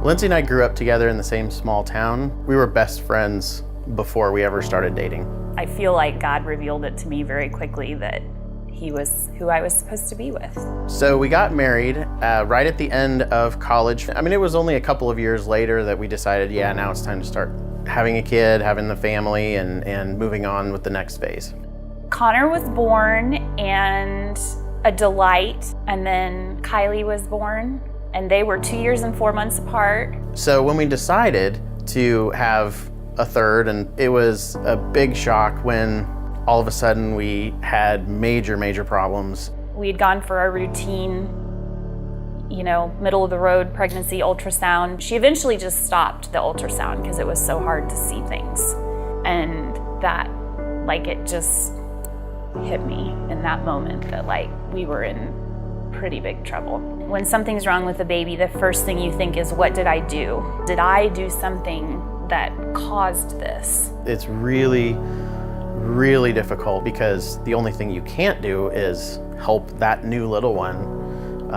Lindsay and I grew up together in the same small town. We were best friends before we ever started dating. I feel like God revealed it to me very quickly that he was who I was supposed to be with. So we got married right at the end of college. I mean, it was only a couple of years later that we decided, yeah, now it's time to start having a kid, having the family, and moving on with the next phase. Connor was born and a delight, and then Kylie was born, and they were 2 years and 4 months apart. So when we decided to have a third, and it was a big shock when all of a sudden we had major problems. We'd gone for a routine, middle of the road pregnancy ultrasound. She eventually just stopped the ultrasound because it was so hard to see things. And that, it just hit me in that moment that we were in pretty big trouble. When something's wrong with a baby, the first thing you think is, what did I do? Did I do something that caused this? It's really difficult because the only thing you can't do is help that new little one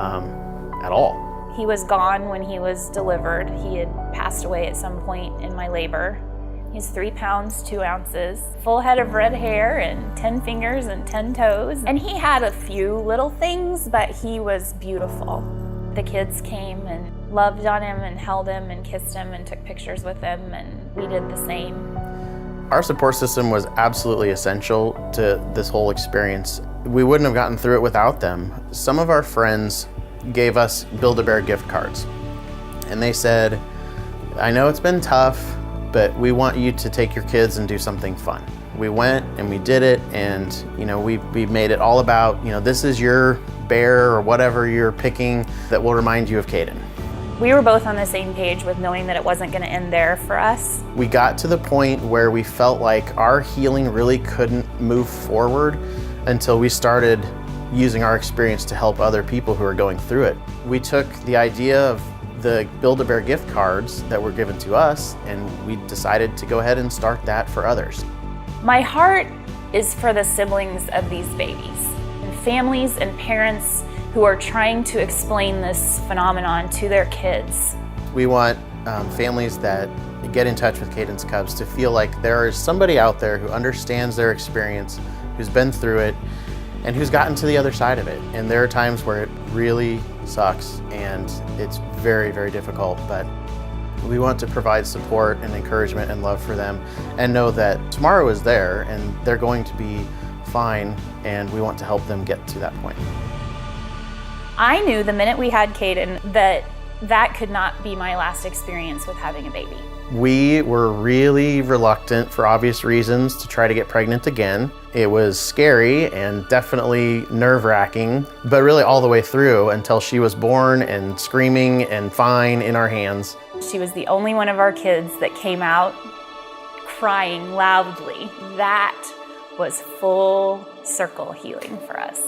at all. He was gone when he was delivered. He had passed away at some point in my labor. He's 3 pounds, 2 ounces, full head of red hair and 10 fingers and 10 toes. And he had a few little things, but he was beautiful. The kids came and loved on him and held him and kissed him and took pictures with him, and we did the same. Our support system was absolutely essential to this whole experience. We wouldn't have gotten through it without them. Some of our friends gave us Build-A-Bear gift cards, and they said, I know it's been tough, but we want you to take your kids and do something fun. We went and we did it, and we made it all about, this is your bear or whatever you're picking that will remind you of Caden. We were both on the same page with knowing that it wasn't going to end there for us. We got to the point where we felt like our healing really couldn't move forward until we started using our experience to help other people who are going through it. We took the idea of the Build-A-Bear gift cards that were given to us, and we decided to go ahead and start that for others. My heart is for the siblings of these babies, and families and parents who are trying to explain this phenomenon to their kids. We want families that get in touch with Caden's Cubs to feel like there is somebody out there who understands their experience, who's been through it, and who's gotten to the other side of it. And there are times where it really sucks and it's very difficult, but we want to provide support and encouragement and love for them and know that tomorrow is there and they're going to be fine, and we want to help them get to that point. I knew the minute we had Caden that could not be my last experience with having a baby. We were really reluctant, for obvious reasons, to try to get pregnant again. It was scary and definitely nerve-wracking, but really all the way through until she was born and screaming and fine in our hands. She was the only one of our kids that came out crying loudly. That was full circle healing for us.